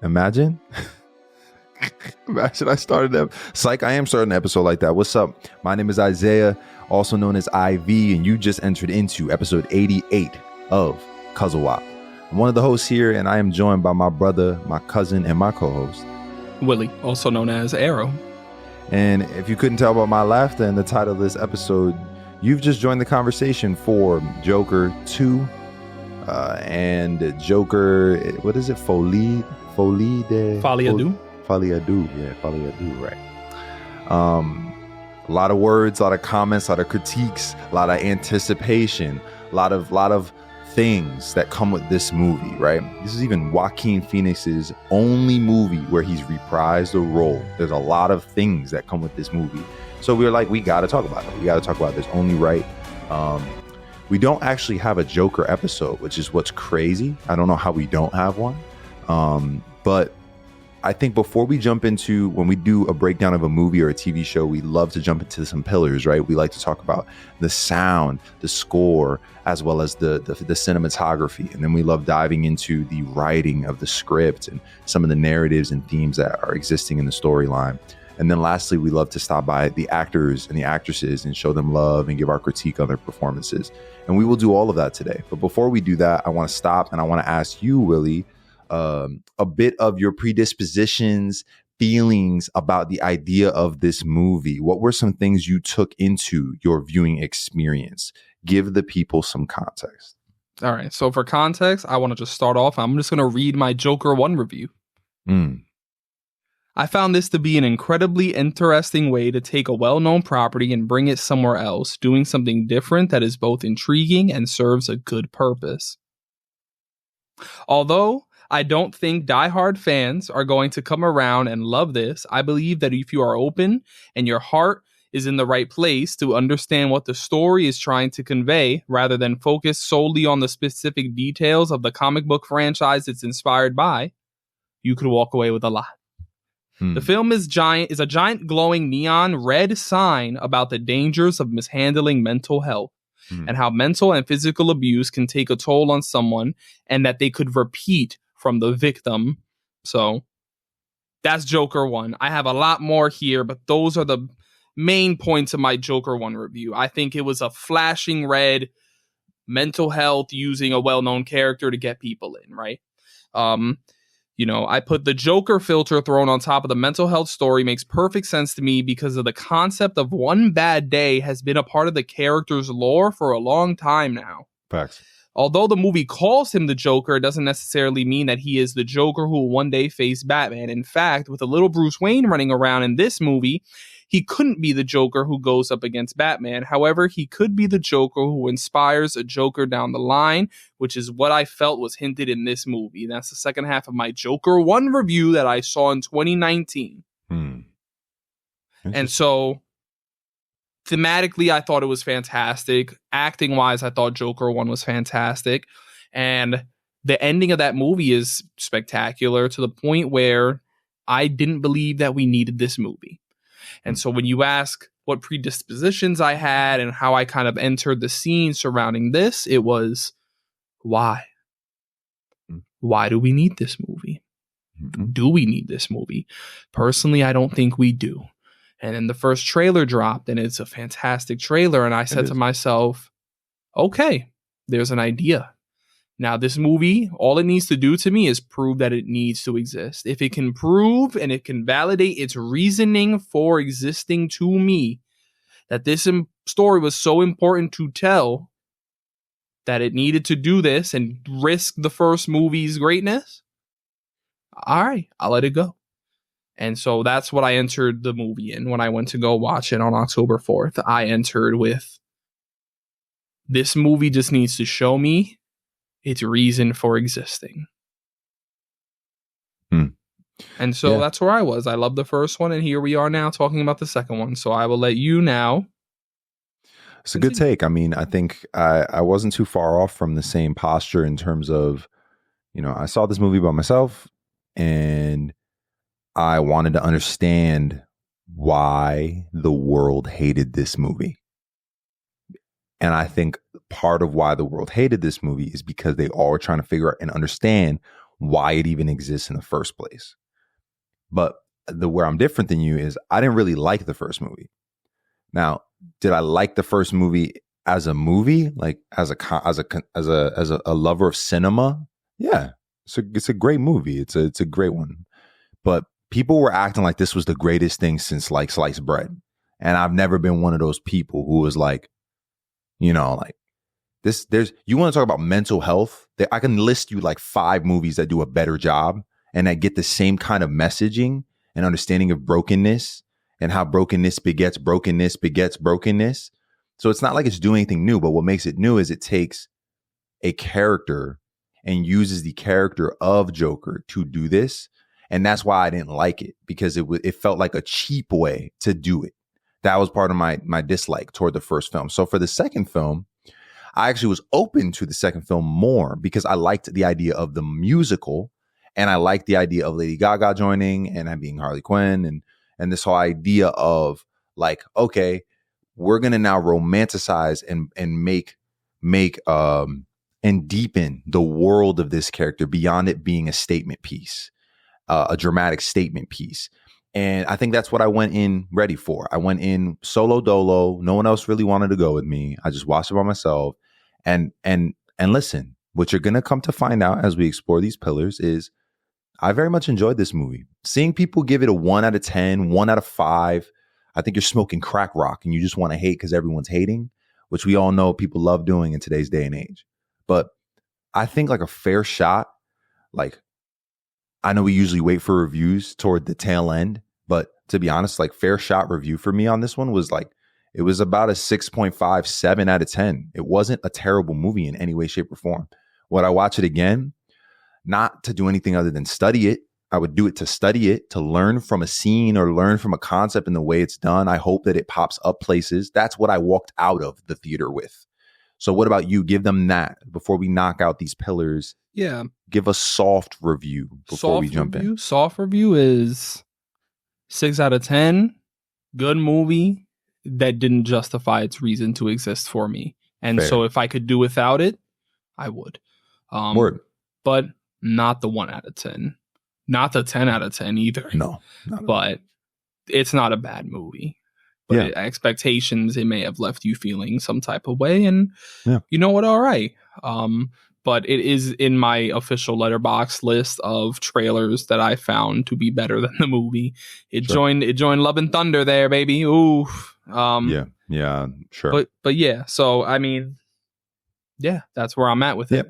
Imagine. Imagine I started that. Psych, I am starting an episode like that. What's up? My name is Isaiah, also known as IV, and you just entered into episode 88 of CUZZO-OP. I'm one of the hosts here, and I am joined by my brother, my cousin, and my co-host, Willie, also known as Arrow. And if you couldn't tell by my laughter and the title of this episode, you've just joined the conversation for Joker 2 and Joker, what is it? Folie à Deux? Folie à Deux, yeah, Folie à Deux, right. A lot of words, a lot of comments, a lot of critiques, a lot of anticipation, a lot of things that come with this movie, right? This is even Joaquin Phoenix's only movie where he's reprised a role. There's a lot of things that come with this movie. So we were like, we got to talk about it. We got to talk about this only right. We don't actually have a Joker episode, which is what's crazy. I don't know how we don't have one. But I think before we jump into, when we do a breakdown of a movie or a TV show, we love to jump into some pillars, right? We like to talk about the sound, the score, as well as the cinematography. And then we love diving into the writing of the script and some of the narratives and themes that are existing in the storyline. And then lastly, we love to stop by the actors and the actresses and show them love and give our critique on their performances. And we will do all of that today. But before we do that, I want to stop and I want to ask you, Willie, a bit of your predispositions, feelings about the idea of this movie. What were some things you took into your viewing experience? Give the people some context. All right. So for context, I want to just start off. I'm just going to read my Joker 1 review. I found this to be an incredibly interesting way to take a well-known property and bring it somewhere else, doing something different that is both intriguing and serves a good purpose. Although I don't think diehard fans are going to come around and love this, I believe that if you are open and your heart is in the right place to understand what the story is trying to convey, rather than focus solely on the specific details of the comic book franchise it's inspired by, you could walk away with a lot. The film is a giant glowing neon red sign about the dangers of mishandling mental health and how mental and physical abuse can take a toll on someone and that they could repeat from the victim. So that's Joker 1. I have a lot more here, but those are the main points of my Joker 1 review. I think it was a flashing red mental health using a well-known character to get people in, right? I put the Joker filter thrown on top of the mental health story makes perfect sense to me because of the concept of one bad day has been a part of the character's lore for a long time now. Facts. Although the movie calls him the Joker, it doesn't necessarily mean that he is the Joker who will one day face Batman. In fact, with a little Bruce Wayne running around in this movie, he couldn't be the Joker who goes up against Batman. However, he could be the Joker who inspires a Joker down the line, which is what I felt was hinted in this movie. That's the second half of my Joker 1 review that I saw in 2019. And so thematically, I thought it was fantastic. Acting-wise, I thought Joker 1 was fantastic. And the ending of that movie is spectacular to the point where I didn't believe that we needed this movie. And so when you ask what predispositions I had and how I kind of entered the scene surrounding this, it was, why? Why do we need this movie? Do we need this movie? Personally, I don't think we do. And then the first trailer dropped, and it's a fantastic trailer. And I said to myself, okay, there's an idea. Now, this movie, all it needs to do to me is prove that it needs to exist. If it can prove and it can validate its reasoning for existing to me, that this story was so important to tell that it needed to do this and risk the first movie's greatness, all right, I'll let it go. And so that's what I entered the movie in when I went to go watch it on October 4th. I entered with, this movie just needs to show me its reason for existing. And so that's where I was. I loved the first one, and here we are now talking about the second one. So I will let you now. It's a good take. I mean, I think I wasn't too far off from the same posture in terms of, I saw this movie by myself, and I wanted to understand why the world hated this movie. And I think part of why the world hated this movie is because they all were trying to figure out and understand why it even exists in the first place. But where I'm different than you is I didn't really like the first movie. Now, did I like the first movie as a movie, like as a lover of cinema? Yeah, it's a great movie. It's a great one. But people were acting like this was the greatest thing since like sliced bread, and I've never been one of those people who was like, you know, like this. You want to talk about mental health? I can list you like 5 movies that do a better job and that get the same kind of messaging and understanding of brokenness and how brokenness begets brokenness begets brokenness. So it's not like it's doing anything new, but what makes it new is it takes a character and uses the character of Joker to do this. And that's why I didn't like it, because it felt like a cheap way to do it. That was part of my dislike toward the first film. So for the second film, I actually was open to the second film more because I liked the idea of the musical, and I liked the idea of Lady Gaga joining and being Harley Quinn, and this whole idea of like, okay, we're gonna now romanticize and make and deepen the world of this character beyond it being a statement piece, a dramatic statement piece. And I think that's what I went in ready for. I went in solo dolo. No one else really wanted to go with me. I just watched it by myself. And listen, what you're gonna come to find out as we explore these pillars is I very much enjoyed this movie. Seeing people give it a 1 out of 10, 1 out of 5. I think you're smoking crack rock and you just want to hate because everyone's hating, which we all know people love doing in today's day and age. But I think like a fair shot, like I know we usually wait for reviews toward the tail end, but to be honest, like fair shot review for me on this one was like, it was about a 6.5, 7 out of 10. It wasn't a terrible movie in any way, shape, or form. Would I watch it again? Not to do anything other than study it. I would do it to study it, to learn from a scene or learn from a concept and the way it's done. I hope that it pops up places. That's what I walked out of the theater with. So what about you? Give them that before we knock out these pillars. Yeah. Give a soft review before we jump in. Soft review is 6 out of 10. Good movie that didn't justify its reason to exist for me. And Fair. So if I could do without it, I would. Word. But not the 1 out of 10. Not the 10 out of 10 either. No. But it's not a bad movie. But expectations, it may have left you feeling some type of way. And you know what? All right. But it is in my official Letterboxd list of trailers that I found to be better than the movie. It joined Love and Thunder there, baby. Ooh. Yeah, sure. But yeah, so I mean, yeah, that's where I'm at with it.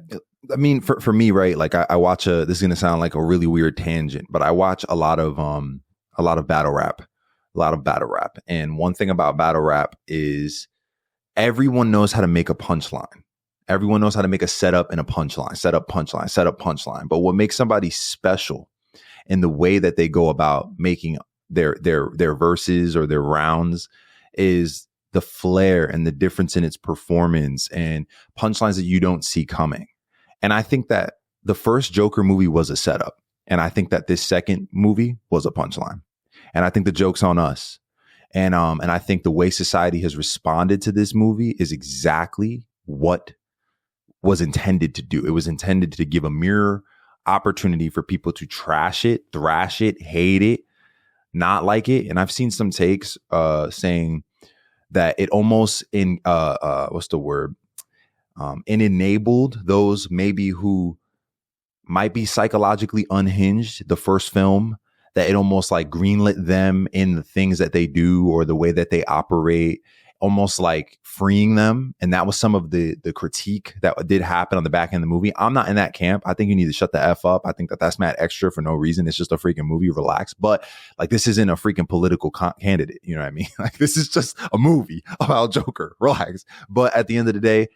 I mean, for me, right? Like I watch this is gonna sound like a really weird tangent, but I watch a lot of battle rap. And one thing about battle rap is everyone knows how to make a punchline. Everyone knows how to make a setup and a punchline, setup, punchline. But what makes somebody special in the way that they go about making their verses or their rounds is the flair and the difference in its performance and punchlines that you don't see coming. And I think that the first Joker movie was a setup. And I think that this second movie was a punchline. And I think the joke's on us. And I think the way society has responded to this movie is exactly what was intended to do. It was intended to give a mirror opportunity for people to trash it, thrash it, hate it, not like it. And I've seen some takes saying that it almost enabled those maybe who might be psychologically unhinged the first film, that it almost like greenlit them in the things that they do or the way that they operate, almost like freeing them. And that was some of the critique that did happen on the back end of the movie. I'm not in that camp. I think you need to shut the F up. I think that that's mad extra for no reason. It's just a freaking movie. Relax. But like, this isn't a freaking political candidate. You know what I mean? Like, this is just a movie about Joker. Relax. But at the end of the day,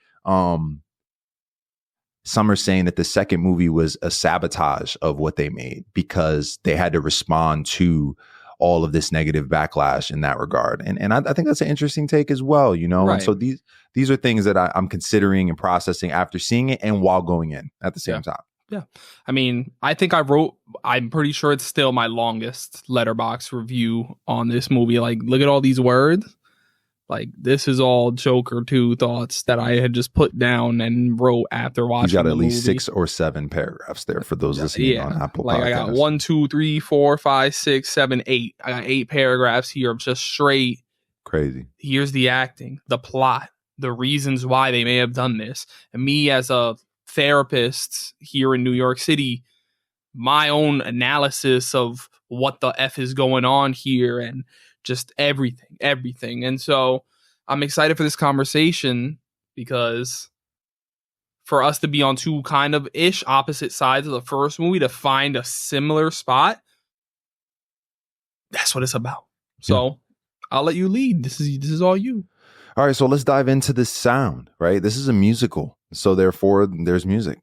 some are saying that the second movie was a sabotage of what they made because they had to respond to all of this negative backlash in that regard. And I think that's an interesting take as well, you know? Right. And so these are things that I'm considering and processing after seeing it and while going in at the same time. Yeah. I mean, I think I'm pretty sure it's still my longest Letterboxd review on this movie. Like, look at all these words. Like, this is all Joker 2 thoughts that I had just put down and wrote after watching. You got at at least movie. 6 or 7 paragraphs there for those listening on Apple like Podcasts. I got 1, 2, 3, 4, 5, 6, 7, 8. I got 8 paragraphs here of just straight. Crazy. Here's the acting, the plot, the reasons why they may have done this. And me as a therapist here in New York City, my own analysis of what the F is going on here and just everything. And so I'm excited for this conversation because for us to be on two kind of ish opposite sides of the first movie to find a similar spot, that's what it's about. So I'll let you lead. This is all you. All right, so let's dive into the sound, right? This is a musical. So therefore, there's music.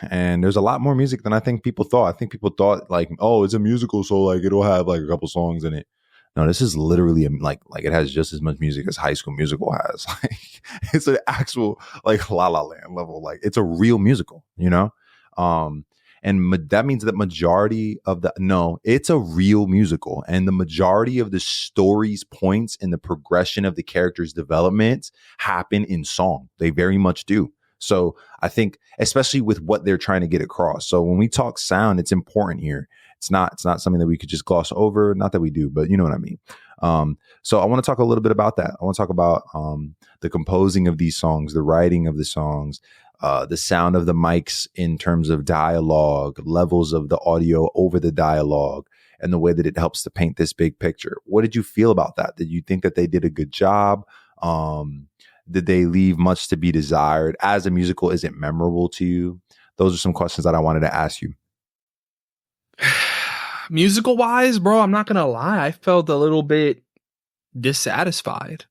And there's a lot more music than I think people thought. I think people thought like, oh, it's a musical, so like it'll have like a couple songs in it. No, this is literally like it has just as much music as High School Musical has. Like, it's an actual like La La Land level. Like, it's a real musical, you know? That means that it's a real musical. And the majority of the story's points and the progression of the character's development happen in song. They very much do. So I think, especially with what they're trying to get across. So when we talk sound, it's important here. It's not something that we could just gloss over. Not that we do, but you know what I mean. So I want to talk a little bit about that. I want to talk about the composing of these songs, the writing of the songs, the sound of the mics in terms of dialogue, levels of the audio over the dialogue, and the way that it helps to paint this big picture. What did you feel about that? Did you think that they did a good job? Did they leave much to be desired? As a musical, is it memorable to you? Those are some questions that I wanted to ask you. Musical wise, bro, I'm not gonna lie, I felt a little bit dissatisfied.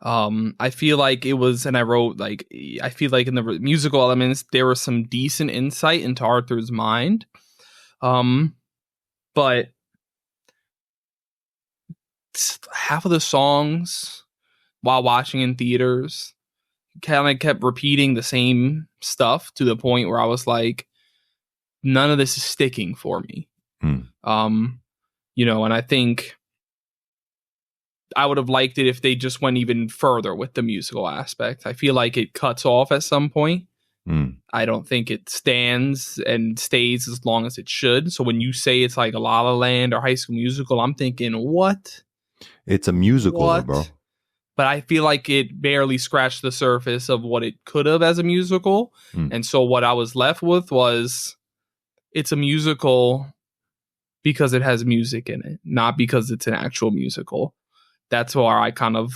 I feel like it was, and I wrote like, I feel like in the musical elements there was some decent insight into Arthur's mind, but half of the songs while watching in theaters kind of kept repeating the same stuff to the point where I was like, none of this is sticking for me. And I think I would have liked it if they just went even further with the musical aspect. I feel like it cuts off at some point. I don't think it stands and stays as long as it should. So when you say it's like a La La Land or High School Musical, I'm thinking, what? It's a musical, bro. But I feel like it barely scratched the surface of what it could have as a musical. And so what I was left with was, it's a musical because it has music in it, not because it's an actual musical. That's where I kind of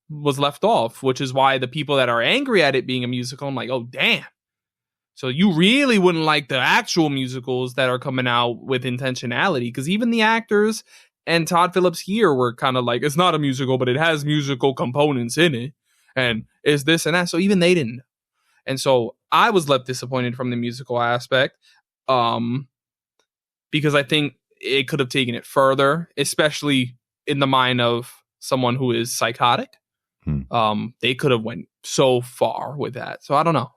was left off, which is why the people that are angry at it being a musical, I'm like, oh, damn. So you really wouldn't like the actual musicals that are coming out with intentionality, because even the actors and Todd Phillips here were kind of like, it's not a musical, but it has musical components in it. And is this and that. So even they didn't. And so I was left disappointed from the musical aspect. Because I think it could have taken it further, especially in the mind of someone who is psychotic. They could have went so far with that. So I don't know.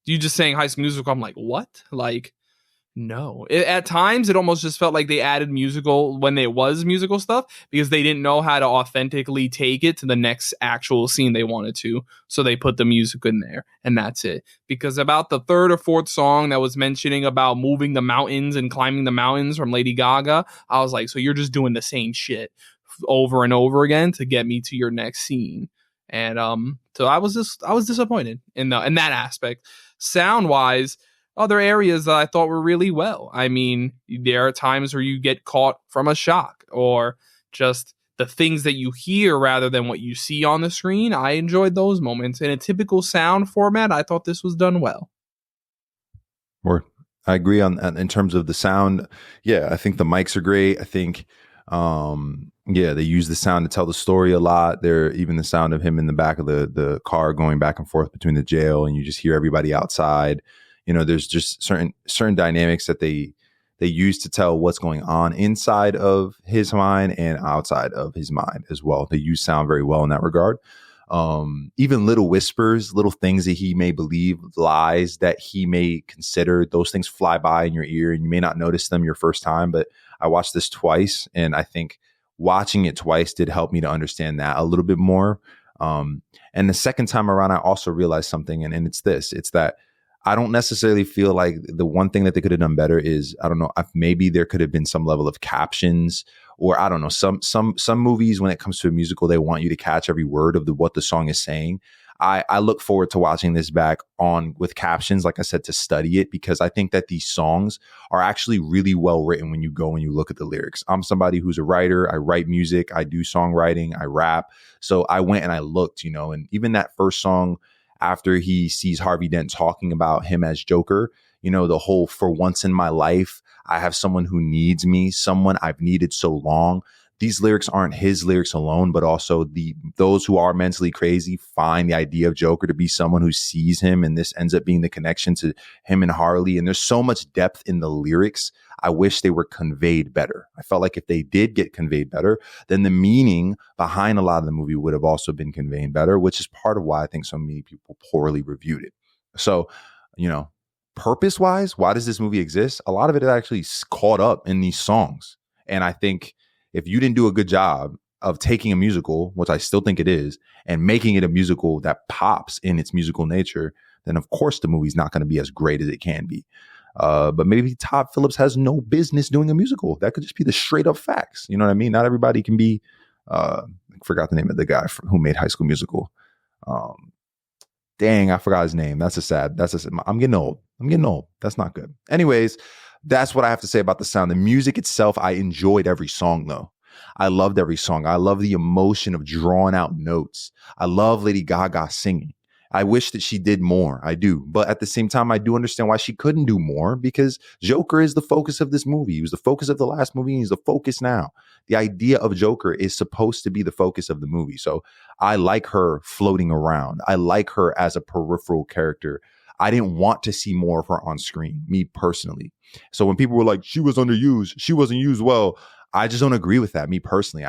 You just saying High School Musical, I'm like, what? Like, no. At times, it almost just felt like they added musical when it was musical stuff because they didn't know how to authentically take it to the next actual scene they wanted to. So they put the music in there, and that's it. Because about the third or fourth song that was mentioning about moving the mountains and climbing the mountains from Lady Gaga, I was like, so you're just doing the same shit over and over again to get me to your next scene. And so I was disappointed in that aspect. Sound wise, other areas that I thought were really well. I mean, there are times where you get caught from a shock or just the things that you hear rather than what you see on the screen. I enjoyed those moments. In a typical sound format, I thought this was done well. I agree in terms of the sound. Yeah, I think the mics are great. I think, they use the sound to tell the story a lot. Even the sound of him in the back of the car going back and forth between the jail, and you just hear everybody outside. There's just certain dynamics that they use to tell what's going on inside of his mind and outside of his mind as well. They use sound very well in that regard. Even little whispers, little things that he may believe, lies that he may consider, those things fly by in your ear and you may not notice them your first time. But I watched this twice, and I think watching it twice did help me to understand that a little bit more. And the second time around, I also realized something, and it's that I don't necessarily feel like the one thing that they could have done better is, I don't know, maybe there could have been some level of captions, or I don't know, some movies when it comes to a musical, they want you to catch every word of what the song is saying. I look forward to watching this back on with captions, like I said, to study it, because I think that these songs are actually really well written when you go and you look at the lyrics. I'm somebody who's a writer. I write music. I do songwriting. I rap. So I went and I looked, and even that first song after he sees Harvey Dent talking about him as Joker, the whole "for once in my life, I have someone who needs me, someone I've needed so long." These lyrics aren't his lyrics alone, but also those who are mentally crazy find the idea of Joker to be someone who sees him, and this ends up being the connection to him and Harley. And there's so much depth in the lyrics. I wish they were conveyed better. I felt like if they did get conveyed better, then the meaning behind a lot of the movie would have also been conveyed better, which is part of why I think so many people poorly reviewed it. So, purpose-wise, why does this movie exist? A lot of it is actually caught up in these songs. And I think if you didn't do a good job of taking a musical, which I still think it is, and making it a musical that pops in its musical nature, then of course the movie's not going to be as great as it can be. But maybe Todd Phillips has no business doing a musical. That could just be the straight up facts. You know what I mean? Not everybody can be, I forgot the name of the guy who made High School Musical. Dang, I forgot his name. I'm getting old. That's not good. Anyways, that's what I have to say about the sound. The music itself, I enjoyed every song though. I loved every song. I love the emotion of drawn out notes. I love Lady Gaga singing. I wish that she did more. I do. But at the same time, I do understand why she couldn't do more, because Joker is the focus of this movie. He was the focus of the last movie, and he's the focus now. The idea of Joker is supposed to be the focus of the movie. So I like her floating around. I like her as a peripheral character. I didn't want to see more of her on screen, me personally. So when people were like, she was underused, she wasn't used well, I just don't agree with that. Me personally,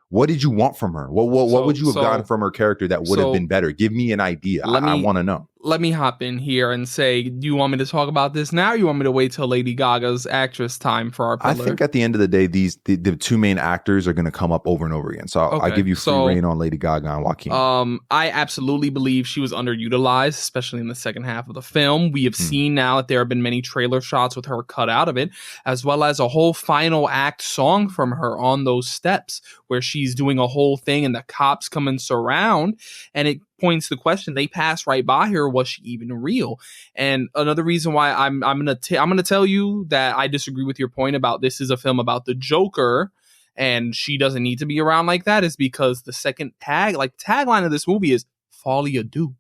what did you want from her? What would you have gotten from her character that would have been better? Give me an idea. I want to know. Let me hop in here and say, do you want me to talk about this now, or you want me to wait till Lady Gaga's actress time for our pillar? I think at the end of the day, the two main actors are going to come up over and over again. So I give you free reign on Lady Gaga and Joaquin. I absolutely believe she was underutilized, especially in the second half of the film. We have seen now that there have been many trailer shots with her cut out of it, as well as a whole final act song from her on those steps where she's doing a whole thing and the cops come and surround, and it points the question, they passed right by her, was she even real? And another reason why I'm gonna tell you that I disagree with your point about this is a film about the Joker and she doesn't need to be around like that, is because the second tagline of this movie is Folie, Deux,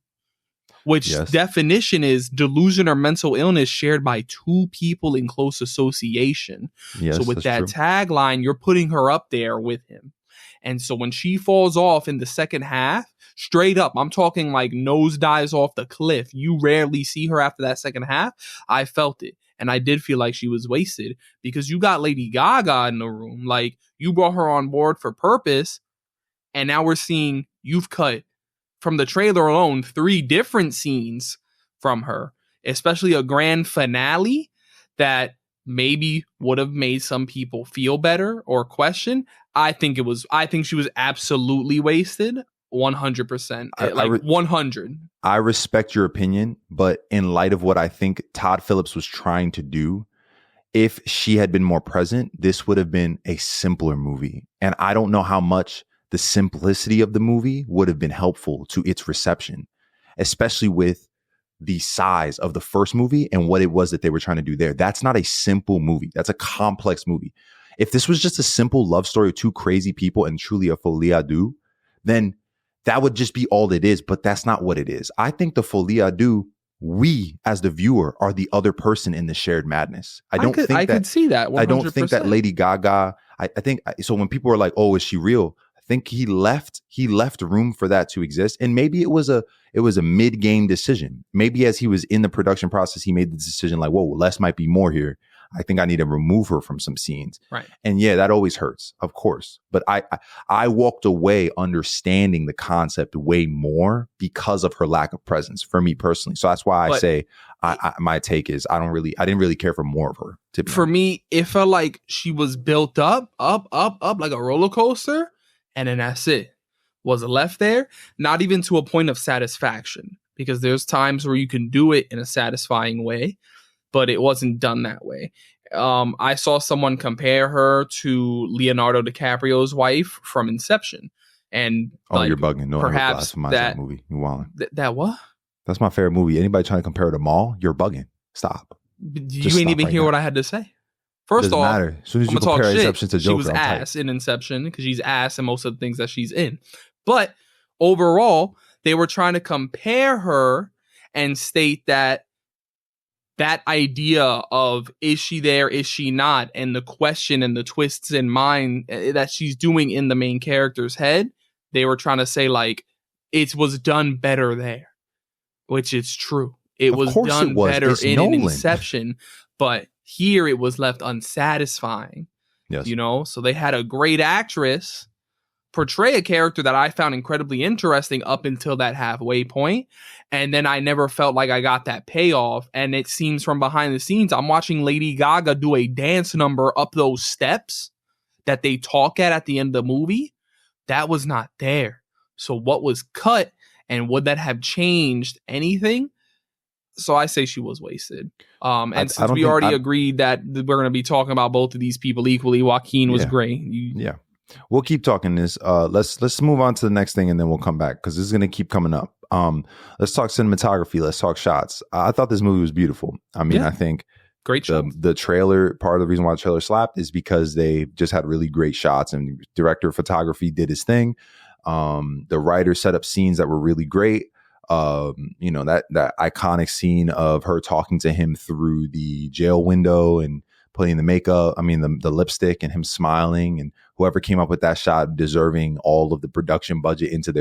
which definition is delusion or mental illness shared by two people in close association. So with that tagline, you're putting her up there with him. And so when she falls off in the second half, straight up, I'm talking like nose dives off the cliff. You rarely see her after that second half. I felt it. And I did feel like she was wasted, because you got Lady Gaga in the room. Like, you brought her on board for purpose. And now we're seeing you've cut from the trailer alone 3 different scenes from her, especially a grand finale that maybe would have made some people feel better or question. I think she was absolutely wasted. 100%. 100. I respect your opinion, but in light of what I think Todd Phillips was trying to do, if she had been more present, this would have been a simpler movie. And I don't know how much the simplicity of the movie would have been helpful to its reception, especially with the size of the first movie and what it was that they were trying to do there. That's not a simple movie. That's a complex movie. If this was just a simple love story of 2 crazy people and truly a folie à deux, then that would just be all it is. But that's not what it is. I think the folie à deux, we as the viewer are the other person in the shared madness. I could see that. 100%. I don't think that Lady Gaga, I think, so when people were like, oh, is she real? I think he left room for that to exist. And maybe it was a mid-game decision. Maybe as he was in the production process, he made the decision like, whoa, less might be more here. I think I need to remove her from some scenes. Right. And yeah, that always hurts, of course. But I walked away understanding the concept way more because of her lack of presence for me personally. So that's why I say my take is I didn't really care for more of her. For me, it felt like she was built up like a roller coaster, and then that's it. Was left there, not even to a point of satisfaction, because there's times where you can do it in a satisfying way, but it wasn't done that way. I saw someone compare her to Leonardo DiCaprio's wife from Inception, and you're bugging. No, perhaps that movie. You wilding. That what? That's my favorite movie. Anybody trying to compare it to Maul, you're bugging. Stop. You ain't even hear what I had to say. First off, matter. As soon as you compare Inception to Joker, she was ass in Inception because she's ass in most of the things that she's in. But overall, they were trying to compare her and state that idea of is she there, is she not, and the question and the twists in mind that she's doing in the main character's head, they were trying to say like it was done better there, which is true. It was done better in Inception, but here it was left unsatisfying. Yes. You know, so they had a great actress portray a character that I found incredibly interesting up until that halfway point. And then I never felt like I got that payoff. And it seems from behind the scenes, I'm watching Lady Gaga do a dance number up those steps that they talk at the end of the movie. That was not there. So what was cut, and would that have changed anything? So I say she was wasted. And since we already agreed that we're going to be talking about both of these people equally, Joaquin was great. Yeah. We'll keep talking this. Let's move on to the next thing, and then we'll come back because this is going to keep coming up. Let's talk cinematography. Let's talk shots. I thought this movie was beautiful. I mean, I think great shot. The trailer, part of the reason why the trailer slapped is because they just had really great shots, and the director of photography did his thing. The writer set up scenes that were really great. You know, that iconic scene of her talking to him through the jail window and putting the makeup, the lipstick, and him smiling, and whoever came up with that shot deserving all of the production budget into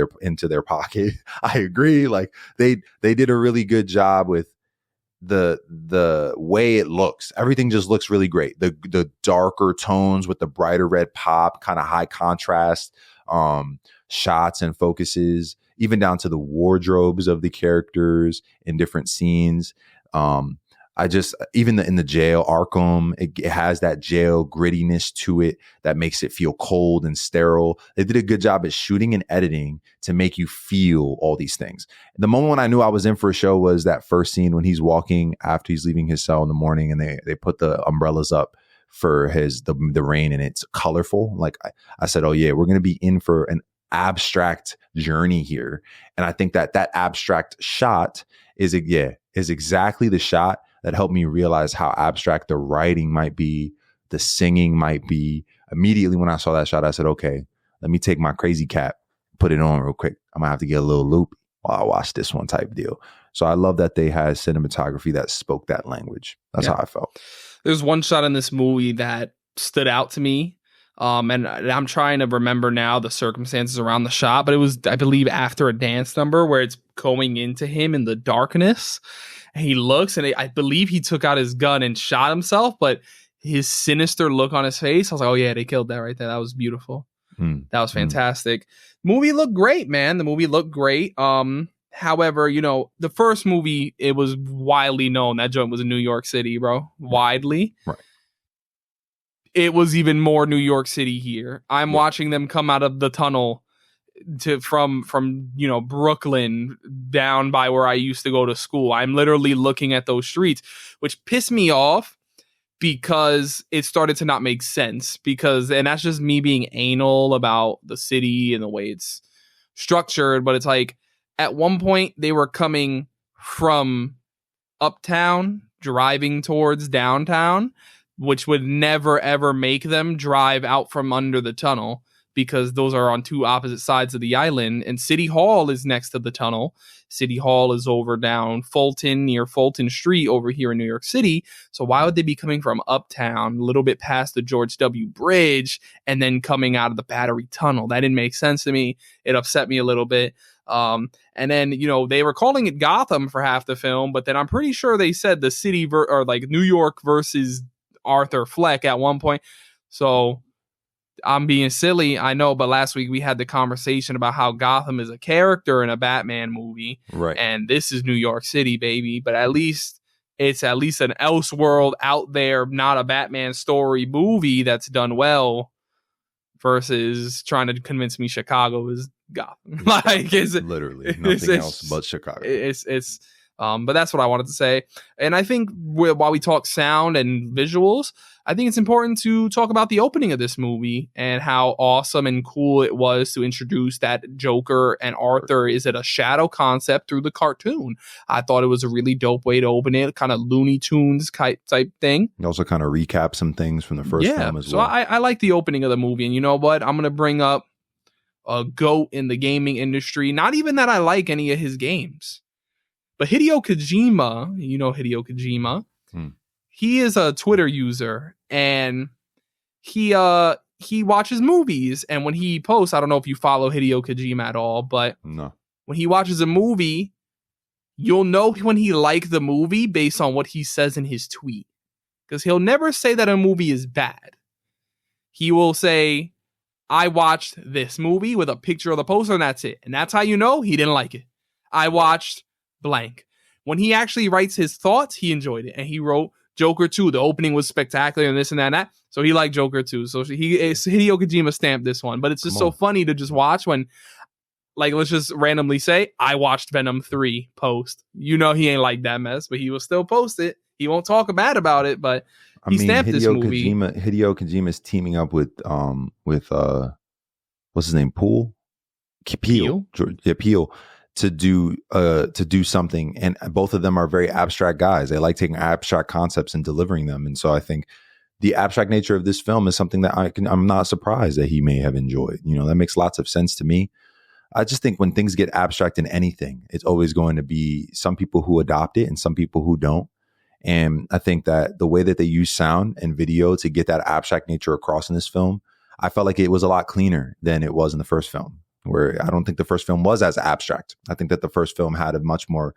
their pocket. I agree. Like they did a really good job with the way it looks. Everything just looks really great. The darker tones with the brighter red pop, kind of high contrast shots and focuses, even down to the wardrobes of the characters in different scenes. Even in the jail, Arkham, it has that jail grittiness to it that makes it feel cold and sterile. They did a good job at shooting and editing to make you feel all these things. The moment when I knew I was in for a show was that first scene when he's walking after he's leaving his cell in the morning, and they put the umbrellas up for the rain, and it's colorful. Like I said, oh yeah, we're going to be in for an abstract journey here. And I think that abstract shot is exactly the shot that helped me realize how abstract the writing might be, the singing might be. Immediately when I saw that shot, I said, okay, let me take my crazy cap, put it on real quick. I'm gonna have to get a little loop while I watch this one type deal. So I love that they had cinematography that spoke that language. That's how I felt. There's one shot in this movie that stood out to me. And I'm trying to remember now the circumstances around the shot, but it was, I believe, after a dance number where it's going into him in the darkness. And he looks, and I believe he took out his gun and shot himself, but his sinister look on his face, I was like, oh yeah, they killed that right there. That was beautiful. That was fantastic. Movie looked great, man. The movie looked great. However, you know, the first movie, it was widely known that joint was in New York City, bro. Widely. Right. It was even more New York City here. I'm watching them come out of the tunnel from you know, Brooklyn down by where I used to go to school. I'm literally looking at those streets, which pissed me off because it started to not make sense, and that's just me being anal about the city and the way it's structured. But it's like at one point they were coming from uptown driving towards downtown, which would never ever make them drive out from under the tunnel, because those are on two opposite sides of the island, and City Hall is next to the tunnel. City Hall is over down Fulton, near Fulton Street over here in New York City. So why would they be coming from uptown, a little bit past the George W. Bridge, and then coming out of the Battery Tunnel? That didn't make sense to me. It upset me a little bit. And then, you know, they were calling it Gotham for half the film, but then I'm pretty sure they said the city or like New York versus Arthur Fleck at one point. So I'm being silly, I know, but last week we had the conversation about how Gotham is a character in a Batman movie. Right. And this is New York City, baby. But at least it's at least an Elseworld out there, not a Batman story movie that's done well, versus trying to convince me Chicago is Gotham. Like, it's literally nothing else but Chicago. But that's what I wanted to say. And I think while we talk sound and visuals, I think it's important to talk about the opening of this movie and how awesome and cool it was to introduce that Joker and Arthur is it a shadow concept through the cartoon. I thought it was a really dope way to open it, kind of Looney Tunes type thing. You also kind of recap some things from the first film as so well. I like the opening of the movie. And you know what? I'm going to bring up a GOAT in the gaming industry. Not even that I like any of his games. But Hideo Kojima, you know Hideo Kojima, he is a Twitter user, and he watches movies. And when he posts, I don't know if you follow Hideo Kojima at all, but no. When he watches a movie, you'll know when he liked the movie based on what he says in his tweet. Because he'll never say that a movie is bad. He will say, I watched this movie with a picture of the poster, and that's it. And that's how you know he didn't like it. I watched blank. When he actually writes his thoughts, he enjoyed it. And he wrote Joker 2. The opening was spectacular and this and that and that. So he liked Joker 2. So Hideo Kojima stamped this one. But it's just so funny to just watch when, like, let's just randomly say, I watched Venom 3 post. You know he ain't like that mess, but he will still post it. He won't talk bad about it, but stamped this movie. Hideo Kojima is teaming up with what's his name? Peel. To do something, and both of them are very abstract guys. They like taking abstract concepts and delivering them, and so I think the abstract nature of this film is something that I'm not surprised that he may have enjoyed. You know, that makes lots of sense to me. I just think when things get abstract in anything, it's always going to be some people who adopt it and some people who don't. And I think that the way that they use sound and video to get that abstract nature across in this film, I felt like it was a lot cleaner than it was in the first film, where I don't think the first film was as abstract. I think that the first film had a much more,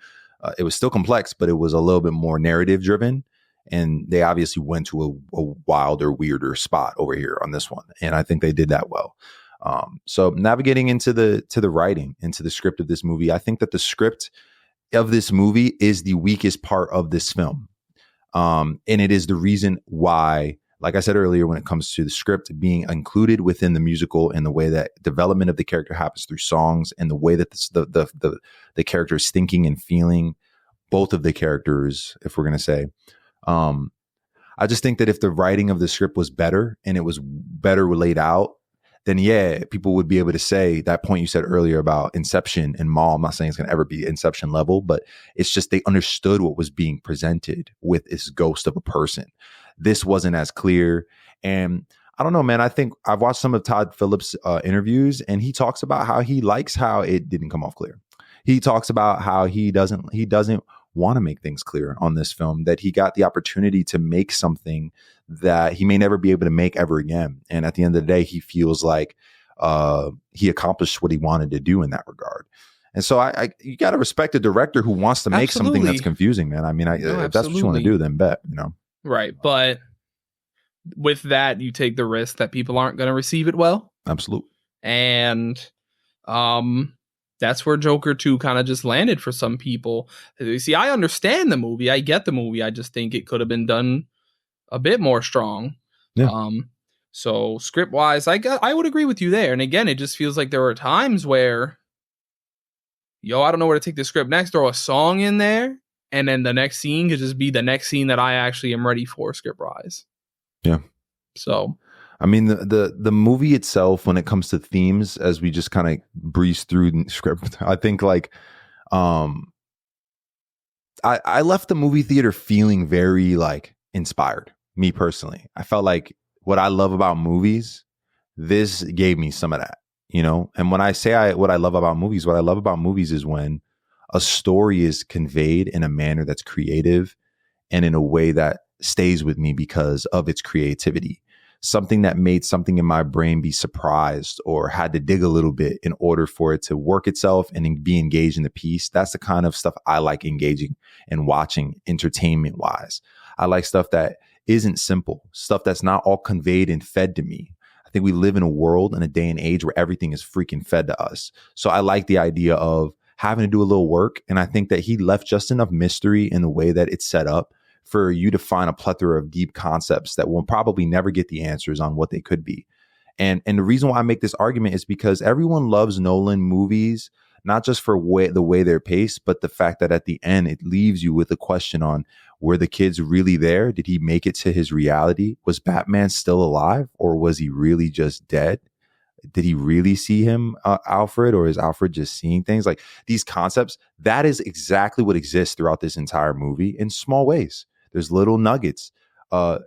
it was still complex, but it was a little bit more narrative driven. And they obviously went to a wilder, weirder spot over here on this one. And I think they did that well. So navigating into the writing, into the script of this movie, I think that the script of this movie is the weakest part of this film. And it is the reason why, like I said earlier, when it comes to the script being included within the musical and the way that development of the character happens through songs and the way that the character is thinking and feeling, both of the characters, if we're going to say, I just think that if the writing of the script was better and it was better laid out, then yeah, people would be able to say that point you said earlier about Inception and Maul. I'm not saying it's going to ever be Inception level, but it's just they understood what was being presented with this ghost of a person. This wasn't as clear. And I don't know, man, I think I've watched some of Todd Phillips' interviews, and he talks about how he likes how it didn't come off clear. He talks about how he doesn't want to make things clear on this film, that he got the opportunity to make something that he may never be able to make ever again. And at the end of the day, he feels like he accomplished what he wanted to do in that regard. And so you got to respect a director who wants to make something that's confusing, man. I mean, if that's what you want to do, then bet, you know. Right. But with that, you take the risk that people aren't going to receive it well. Absolutely. And that's where Joker 2 kind of just landed for some people. You see, I understand the movie. I get the movie. I just think it could have been done a bit more strong. Yeah. So script wise, I would agree with you there. And again, it just feels like there were times where, I don't know where to take the script next. Throw a song in there, and then the next scene could just be the next scene that I actually am ready for script wise. Yeah. So, I mean, the movie itself, when it comes to themes, as we just kind of breeze through the script, I think like, I left the movie theater feeling very like inspired. Me personally, I felt like what I love about movies, this gave me some of that, you know. And when I say what I love about movies is when a story is conveyed in a manner that's creative and in a way that stays with me because of its creativity. Something that made something in my brain be surprised or had to dig a little bit in order for it to work itself and be engaged in the piece. That's the kind of stuff I like engaging and watching entertainment wise. I like stuff that isn't simple, stuff that's not all conveyed and fed to me. I think we live in a world and a day and age where everything is freaking fed to us. So I like the idea of having to do a little work. And I think that he left just enough mystery in the way that it's set up for you to find a plethora of deep concepts that will probably never get the answers on what they could be. And the reason why I make this argument is because everyone loves Nolan movies, not just for the way they're paced, but the fact that at the end, it leaves you with a question on, were the kids really there? Did he make it to his reality? Was Batman still alive, or was he really just dead? Did he really see him, Alfred, or is Alfred just seeing things? Like these concepts, that is exactly what exists throughout this entire movie in small ways. There's little nuggets.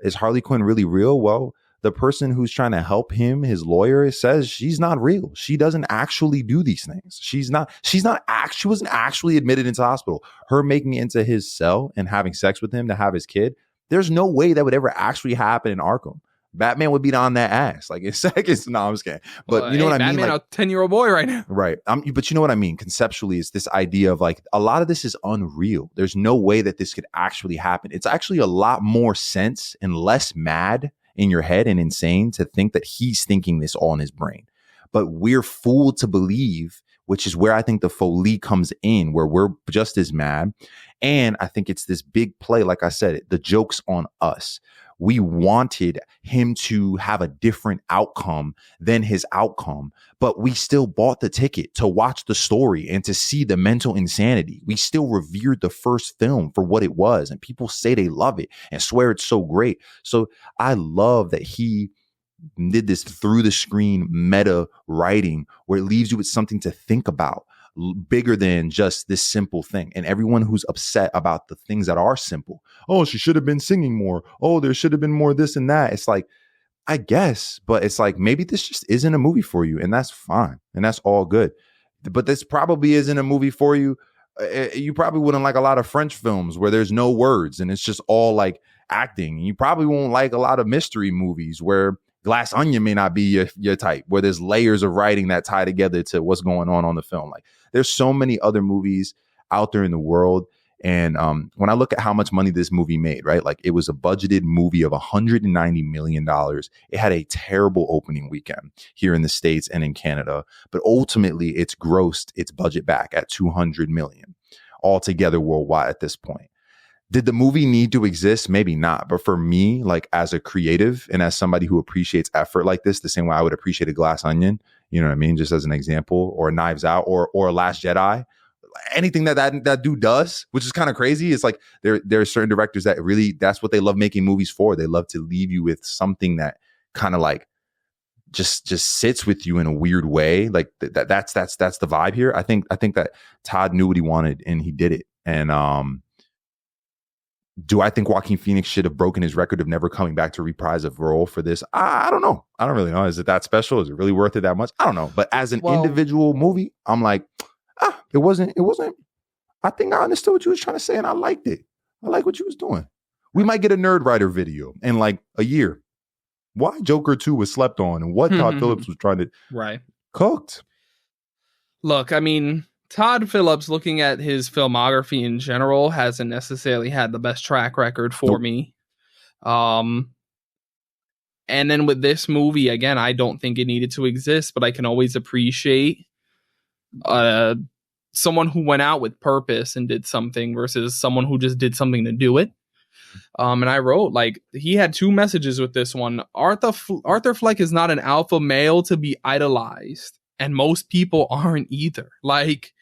Is Harley Quinn really real? Well, the person who's trying to help him, his lawyer, says she's not real. She doesn't actually do these things. She wasn't actually admitted into hospital. Her making it into his cell and having sex with him to have his kid, there's no way that would ever actually happen in Arkham. Batman would be on that ass like in seconds. No, I'm just kidding. But you know what I mean? Batman, like, a 10-year-old boy right now. Right. But you know what I mean? Conceptually, it's this idea of like a lot of this is unreal. There's no way that this could actually happen. It's actually a lot more sense and less mad in your head and insane to think that he's thinking this all in his brain. But we're fooled to believe, which is where I think the Folie comes in, where we're just as mad. And I think it's this big play. Like I said, the joke's on us. We wanted him to have a different outcome than his outcome, but we still bought the ticket to watch the story and to see the mental insanity. We still revered the first film for what it was, and people say they love it and swear it's so great. So I love that he did this through the screen meta writing where it leaves you with something to think about, bigger than just this simple thing. And everyone who's upset about the things that are simple, oh, she should have been singing more, oh, there should have been more this and that, it's like, I guess, but it's like, maybe this just isn't a movie for you, and that's fine, and that's all good. But this probably isn't a movie for you. You probably wouldn't like a lot of French films where there's no words and it's just all like acting. You probably won't like a lot of mystery movies where Glass Onion may not be your type, where there's layers of writing that tie together to what's going on the film. Like there's so many other movies out there in the world. And when I look at how much money this movie made, right? Like it was a budgeted movie of $190 million. It had a terrible opening weekend here in the States and in Canada, but ultimately it's grossed its budget back at $200 million altogether worldwide at this point. Did the movie need to exist? Maybe not. But for me, like as a creative and as somebody who appreciates effort like this, the same way I would appreciate a Glass Onion, you know what I mean? Just as an example, or Knives Out or Last Jedi, anything that dude does, which is kind of crazy. It's like there are certain directors that really, that's what they love making movies for. They love to leave you with something that kind of like just sits with you in a weird way. Like that's the vibe here. I think that Todd knew what he wanted and he did it. And do I think Joaquin Phoenix should have broken his record of never coming back to reprise a role for this? I don't know. I don't really know. Is it that special? Is it really worth it that much? I don't know. But as an individual movie, I'm like, it wasn't. I think I understood what you was trying to say, and I liked it. I like what you was doing. We might get a Nerd Writer video in like a year. Why Joker 2 was slept on and what Todd Phillips was trying to cooked. Look, I mean, Todd Phillips, looking at his filmography in general, hasn't necessarily had the best track record for me. And then with this movie, again, I don't think it needed to exist, but I can always appreciate someone who went out with purpose and did something versus someone who just did something to do it. And I wrote, like, he had two messages with this one. Arthur Fleck is not an alpha male to be idolized, and most people aren't either. Like,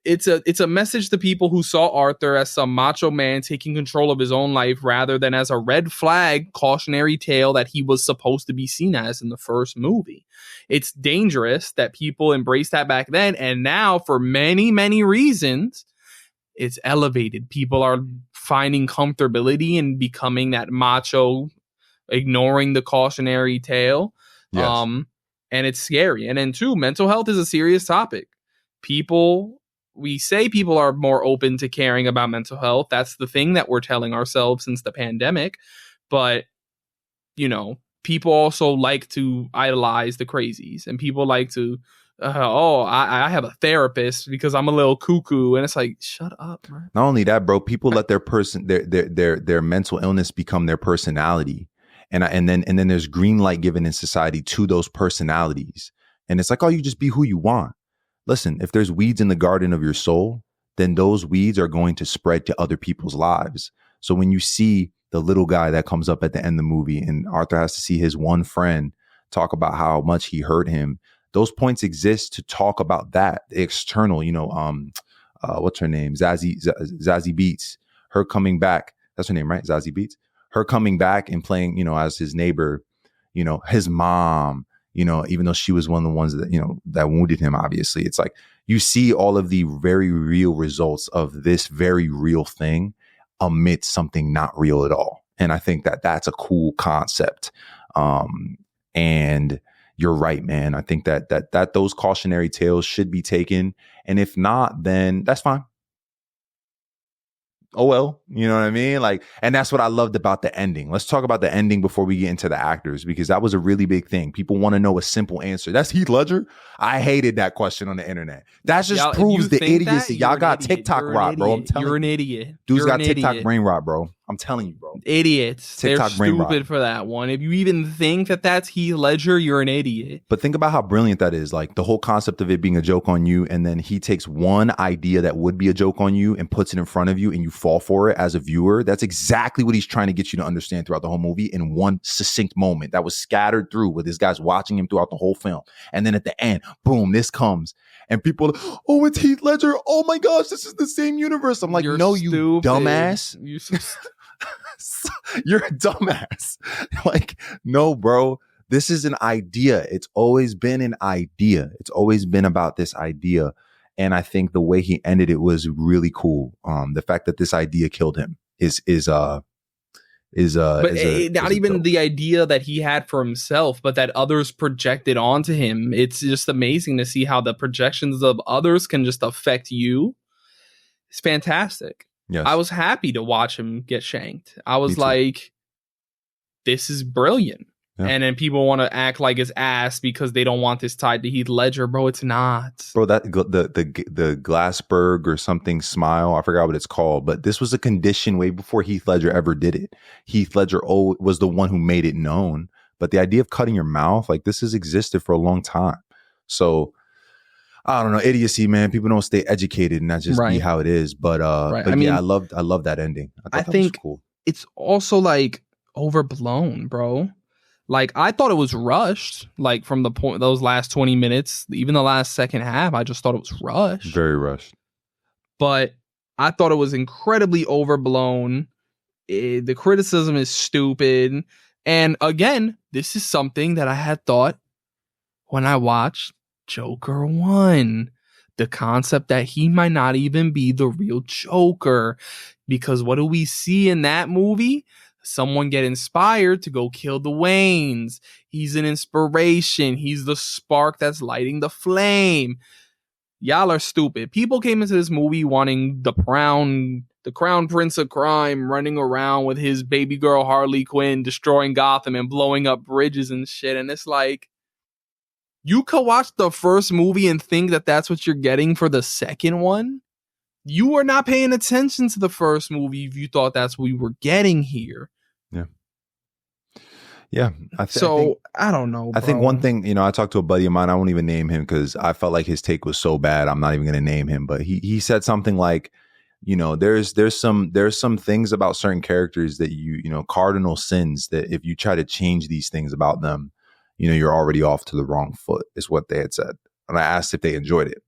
it's a message to people who saw Arthur as some macho man taking control of his own life rather than as a red flag cautionary tale that he was supposed to be seen as in the first movie. It's dangerous that people embraced that back then, and now for many, many reasons, it's elevated. People are finding comfortability in becoming that macho, ignoring the cautionary tale. Yes. And it's scary. And then two, mental health is a serious topic. We say people are more open to caring about mental health. That's the thing that we're telling ourselves since the pandemic. But, you know, people also like to idolize the crazies, and people like to I have a therapist because I'm a little cuckoo, and it's like, shut up, man. Not only that, bro, people let their mental illness become their personality. And then there's green light given in society to those personalities. And it's like, oh, you just be who you want. Listen, if there's weeds in the garden of your soul, then those weeds are going to spread to other people's lives. So when you see the little guy that comes up at the end of the movie and Arthur has to see his one friend talk about how much he hurt him, those points exist to talk about that, the external, what's her name? Zazie Beetz, her coming back. That's her name, right? Zazie Beetz. Her coming back and playing, as his neighbor, his mom, even though she was one of the ones that, that wounded him, obviously. It's like you see all of the very real results of this very real thing amidst something not real at all. And I think that that's a cool concept. And you're right, man. I think that those cautionary tales should be taken. And if not, then that's fine. Oh, well, you know what I mean? Like, and that's what I loved about the ending. Let's talk about the ending before we get into the actors, because that was a really big thing. People want to know a simple answer. That's Heath Ledger. I hated that question on the internet. That just proves the idiocy. Y'all got TikTok rot, bro. I'm telling you. You're an idiot. Dude's got TikTok brain rot, bro. I'm telling you, bro. Idiots. TikTok They're brain stupid rot. for that one. If you even think that that's Heath Ledger, you're an idiot. But think about how brilliant that is. Like the whole concept of it being a joke on you, and then he takes one idea that would be a joke on you and puts it in front of you, and you fall for it as a viewer. That's exactly what he's trying to get you to understand throughout the whole movie in one succinct moment that was scattered through with this guy's watching him throughout the whole film. And then at the end, boom, this comes. And people, oh, it's Heath Ledger. Oh my gosh, this is the same universe. I'm like, no, you dumbass. You're a dumbass. Like, no, bro, this is an idea. It's always been an idea. It's always been about this idea. And I think the way he ended it was really cool. The fact that this idea killed him is not even the idea that he had for himself, but that others projected onto him. It's just amazing to see how the projections of others can just affect you. It's fantastic. Yes. I was happy to watch him get shanked. I was like, this is brilliant. Yeah. And then people want to act like it's ass because they don't want this tied to Heath Ledger. Bro, it's not. Bro, that the Glassberg or something smile, I forgot what it's called, but this was a condition way before Heath Ledger ever did it. Heath Ledger was the one who made it known. But the idea of cutting your mouth, like this has existed for a long time. So I don't know, idiocy, man. People don't stay educated, and that's just be how it is. But but I mean, I love that ending. I think that was cool. It's also like overblown, bro. Like I thought it was rushed. Like from the point those last 20 minutes, even the last second half, I just thought it was rushed. Very rushed. But I thought it was incredibly overblown. The criticism is stupid. And again, this is something that I had thought when I watched Joker 1, the concept that he might not even be the real Joker, because what do we see in that movie? Someone get inspired to go kill the Waynes. He's an inspiration. He's the spark that's lighting the flame. Y'all are stupid. People came into this movie wanting the crown prince of crime running around with his baby girl Harley Quinn, destroying Gotham and blowing up bridges and shit. And it's like, you could watch the first movie and think that that's what you're getting for the second one. You were not paying attention to the first movie if you thought that's what we were getting here. Yeah. I don't know, bro. I think one thing, I talked to a buddy of mine. I won't even name him because I felt like his take was so bad. I'm not even going to name him. But he said something like, there's some things about certain characters that cardinal sins that if you try to change these things about them, you're already off to the wrong foot, is what they had said. And I asked if they enjoyed it.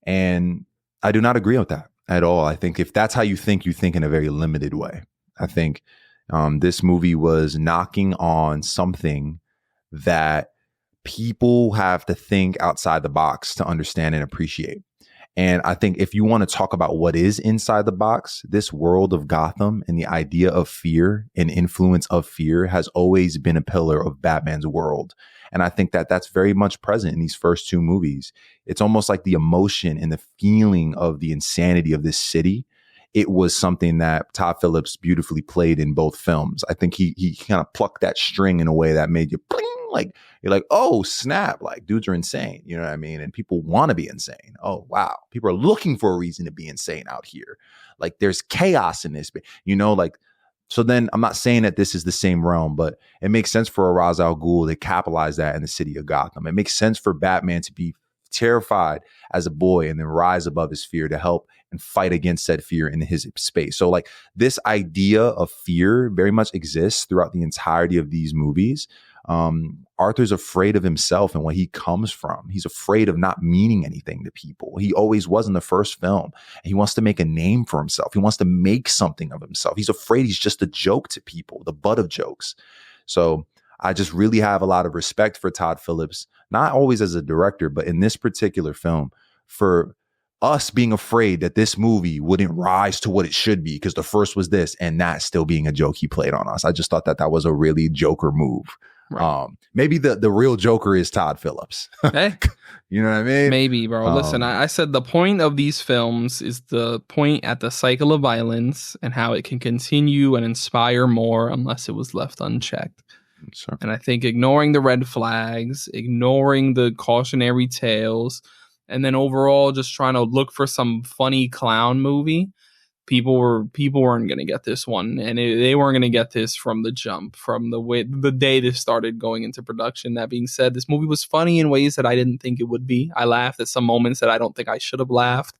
And I do not agree with that at all. I think if that's how you think in a very limited way. I think this movie was knocking on something that people have to think outside the box to understand and appreciate. And I think if you want to talk about what is inside the box, this world of Gotham and the idea of fear and influence of fear has always been a pillar of Batman's world. And I think that that's very much present in these first two movies. It's almost like the emotion and the feeling of the insanity of this city. It was something that Todd Phillips beautifully played in both films. I think he kind of plucked that string in a way that made you bling, Like, you're like, oh, snap. Like, dudes are insane. You know what I mean? And people want to be insane. Oh, wow. People are looking for a reason to be insane out here. Like, there's chaos in this. Like, so then I'm not saying that this is the same realm, but it makes sense for a Ra's al Ghul to capitalize that in the city of Gotham. It makes sense for Batman to be terrified as a boy and then rise above his fear to help and fight against said fear in his space. So like this idea of fear very much exists throughout the entirety of these movies. Arthur's afraid of himself and what he comes from. He's afraid of not meaning anything to people. He always was in the first film. He wants to make a name for himself. He wants to make something of himself. He's afraid he's just a joke to people, the butt of jokes. So I just really have a lot of respect for Todd Phillips, not always as a director, but in this particular film, for us being afraid that this movie wouldn't rise to what it should be because the first was this and that still being a joke he played on us. I just thought that was a really Joker move. Right. Maybe the real Joker is Todd Phillips. Hey, you know what I mean? Maybe, bro. Listen, I said the point of these films is the point at the cycle of violence and how it can continue and inspire more unless it was left unchecked. Sure. And I think ignoring the red flags, ignoring the cautionary tales, and then overall just trying to look for some funny clown movie, people weren't going to get this one, and they weren't going to get this from the jump, from the day this started going into production. That being said, this movie was funny in ways that I didn't think it would be. I laughed at some moments that I don't think I should have laughed.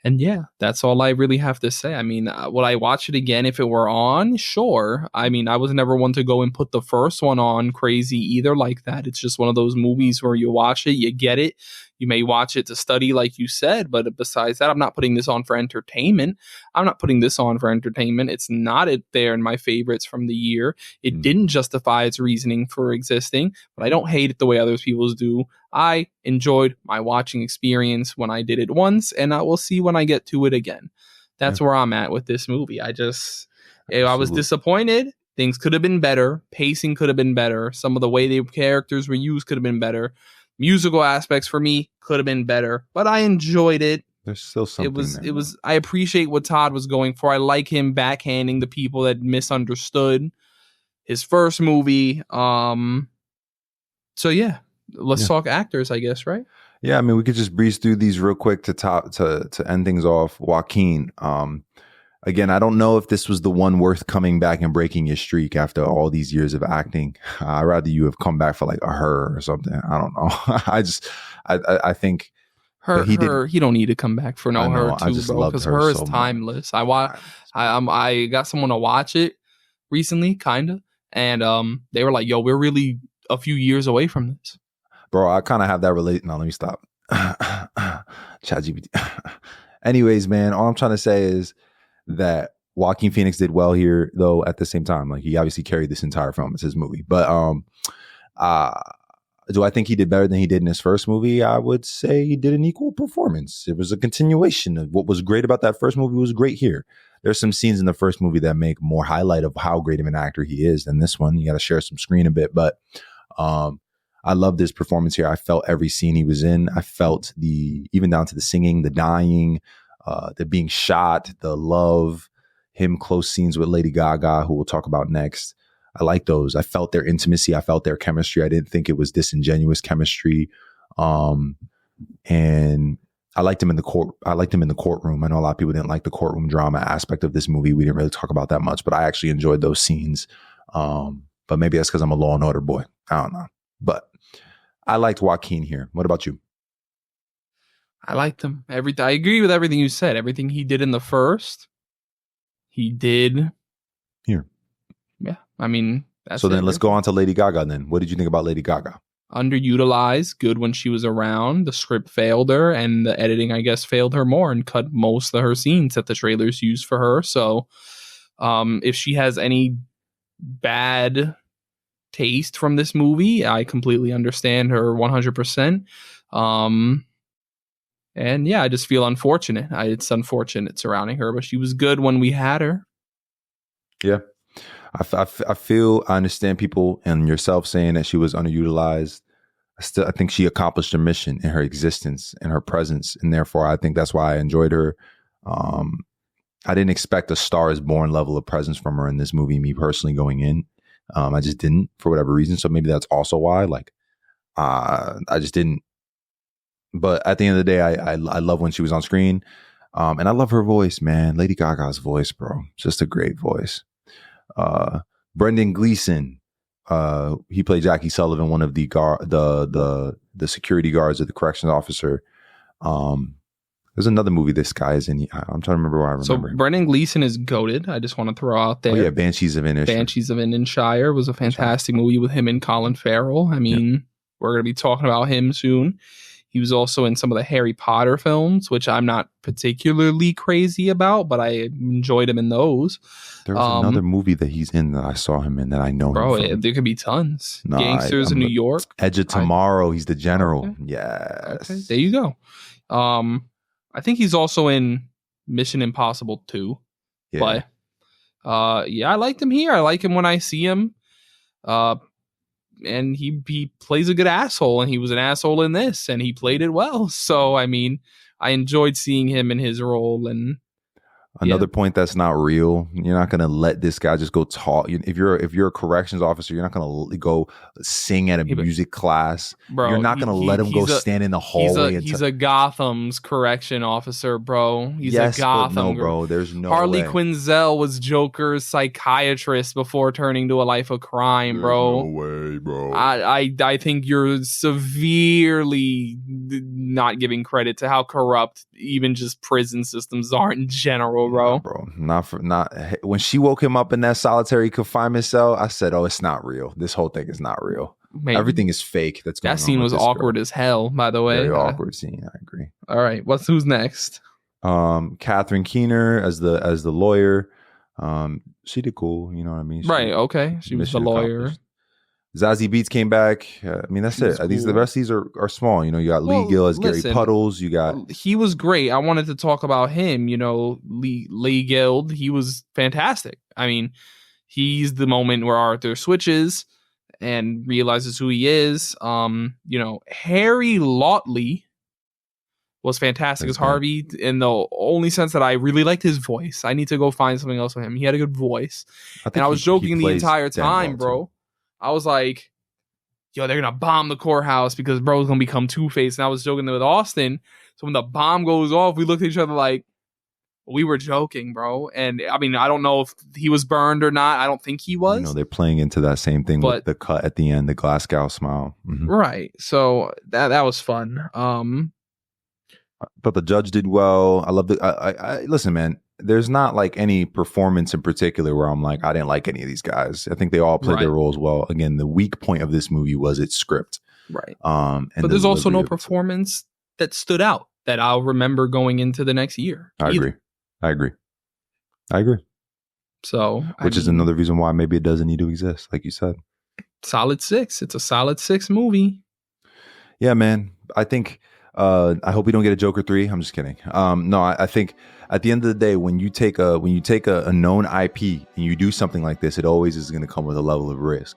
And yeah, that's all I really have to say. I mean, would I watch it again if it were on? Sure. I mean, I was never one to go and put the first one on crazy either like that. It's just one of those movies where you watch it, you get it. You may watch it to study, like you said, but besides that, I'm not putting this on for entertainment. It's not there in my favorites from the year. It didn't justify its reasoning for existing, but I don't hate it the way other people do. I enjoyed my watching experience when I did it once, and I will see when I get to it again. That's where I'm at with this movie. I was disappointed. Things could have been better. Pacing could have been better. Some of the way the characters were used could have been better. Musical aspects for me could have been better, but I enjoyed it. There's still something. It was. I appreciate what Todd was going for. I like him backhanding the people that misunderstood his first movie. So yeah, let's talk actors, I guess, right? Yeah, I mean, we could just breeze through these real quick to end things off. Joaquin. Again, I don't know if this was the one worth coming back and breaking your streak after all these years of acting. I'd rather you have come back for like a Her or something. I don't know. I think he don't need to come back for no Her too, bro, because Her is timeless. I got someone to watch it recently, kinda, and they were like, "Yo, we're really a few years away from this." Bro, I kind of have that relate. No, let me stop. ChatGPT. Anyways, man, all I'm trying to say is that Joaquin Phoenix did well here, though, at the same time. Like, he obviously carried this entire film. It's his movie. But do I think he did better than he did in his first movie? I would say he did an equal performance. It was a continuation of what was great about that first movie was great here. There's some scenes in the first movie that make more highlight of how great of an actor he is than this one. You got to share some screen a bit. But I love this performance here. I felt every scene he was in. I felt even down to the singing, the dying, the being shot, the love, him close scenes with Lady Gaga, who we'll talk about next. I like those. I felt their intimacy. I felt their chemistry. I didn't think it was disingenuous chemistry. And I liked him in the courtroom. I know a lot of people didn't like the courtroom drama aspect of this movie. We didn't really talk about that much, but I actually enjoyed those scenes. But maybe that's because I'm a Law and Order boy. I don't know. But I liked Joaquin here. What about you? I liked him. I agree with everything you said. Everything he did in the first, he did here. Yeah, I mean, that's so. Then let's go on to Lady Gaga. Then, what did you think about Lady Gaga? Underutilized, good when she was around. The script failed her, and the editing, I guess, failed her more and cut most of her scenes that the trailers used for her. So, if she has any bad taste from this movie, I completely understand her 100%. And yeah, I just feel unfortunate. It's unfortunate surrounding her, but she was good when we had her. Yeah. I understand people and yourself saying that she was underutilized. I think she accomplished her mission in her existence and her presence. And therefore, I think that's why I enjoyed her. I didn't expect a Star is Born level of presence from her in this movie, me personally going in. I just didn't for whatever reason. So maybe that's also why. Like, I just didn't. But at the end of the day, I love when she was on screen. And I love her voice, man. Lady Gaga's voice, bro. Just a great voice. Brendan Gleeson. He played Jackie Sullivan, one of the security guards of the corrections officer. There's another movie this guy is in. I'm trying to remember why I remember. So Brendan Gleeson is goated. I just want to throw out there. Oh yeah, Banshees of Inisherin. Banshees of Inisherin was a fantastic movie with him and Colin Farrell. I mean, we're going to be talking about him soon. He was also in some of the Harry Potter films, which I'm not particularly crazy about, but I enjoyed him in those. There's another movie that he's in that I saw him in that I know bro, him from. There could be tons. Gangsters in New York. Edge of Tomorrow. He's the general. Okay. Yes. Okay, there you go. I think he's also in Mission Impossible 2. Yeah. But yeah, I liked him here. I like him when I see him. And he plays a good asshole, and he was an asshole in this, and he played it well. So, I mean, I enjoyed seeing him in his role. And another point that's not real. You're not gonna let this guy just go talk. If you're a corrections officer, you're not gonna go sing at a music class. Bro, you're not gonna let him go stand in the hallway. He's a Gotham's correction officer, bro. He's a Gotham. But no, bro. There's no Harley way. Quinzel was Joker's psychiatrist before turning to a life of crime, bro. No way, bro. I think you're severely not giving credit to how corrupt even just prison systems are in general, bro. When she woke him up in that solitary confinement cell, I said, "Oh, it's not real. This whole thing is not real. Man, everything is fake." That scene was awkward as hell, by the way. Very awkward scene. I agree. All right, who's next? Catherine Keener as the lawyer. She did cool. You know what I mean? Okay. She was the lawyer. Zazie Beetz came back. I mean, that's it. Cool. The rest of these are small. You know, you got Lee Gill as Gary Puddles. You got he was great. I wanted to talk about him. You know, Lee Gill. He was fantastic. I mean, he's the moment where Arthur switches and realizes who he is. You know, Harry Lautley was fantastic as Harvey in the only sense that I really liked his voice. I need to go find something else with him. He had a good voice, and I was joking the entire time, bro. I was like, yo, they're going to bomb the courthouse because bro's going to become Two-Face. And I was joking with Austin. So when the bomb goes off, we looked at each other like, we were joking, bro. And I mean, I don't know if he was burned or not. I don't think he was. You know, they're playing into that same thing with the cut at the end, the Glasgow smile. Mm-hmm. Right. So that was fun. But the judge did well. I love listen, man. There's not like any performance in particular where I'm like, I didn't like any of these guys. I think they all played their roles well. Again, the weak point of this movie was its script. Right. But there's also no performance that stood out that I'll remember going into the next year. I agree. So, which is another reason why maybe it doesn't need to exist, like you said. Solid 6. It's a solid 6 movie. Yeah, man. I think. I hope we don't get a Joker 3. I'm just kidding. No, I think at the end of the day, when you take a known IP and you do something like this, it always is going to come with a level of risk.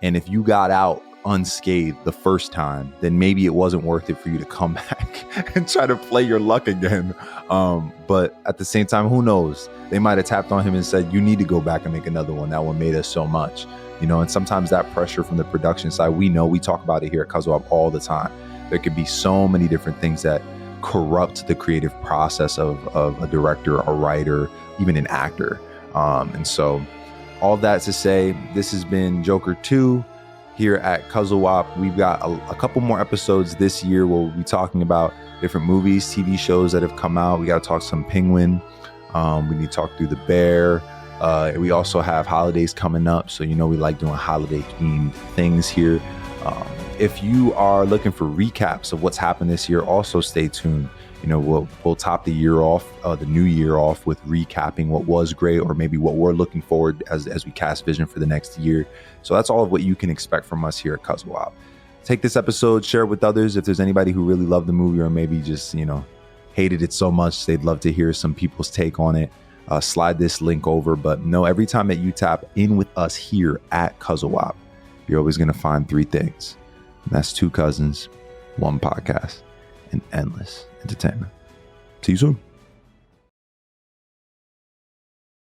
And if you got out unscathed the first time, then maybe it wasn't worth it for you to come back and try to play your luck again. But at the same time, who knows? They might have tapped on him and said, you need to go back and make another one. That one made us so much, you know. And sometimes that pressure from the production side, we talk about it here at CUZZO-OP all the time. There could be so many different things that corrupt the creative process of a director, a writer, even an actor. And so all that to say, this has been Joker 2 here at CUZZO-OP. We've got a couple more episodes this year where we'll be talking about different movies, TV shows that have come out. We got to talk some Penguin. We need to talk through The Bear. We also have holidays coming up. So, you know, we like doing holiday themed things here. If you are looking for recaps of what's happened this year, also stay tuned. You know, we'll top the year off, the new year off with recapping what was great or maybe what we're looking forward as we cast vision for the next year. So that's all of what you can expect from us here at CUZZO-OP. Take this episode, share it with others. If there's anybody who really loved the movie or maybe just, you know, hated it so much, they'd love to hear some people's take on it. Slide this link over. But no, every time that you tap in with us here at CUZZO-OP, you're always going to find 3 things. And that's 2 cousins, 1 podcast, and endless entertainment. See you soon.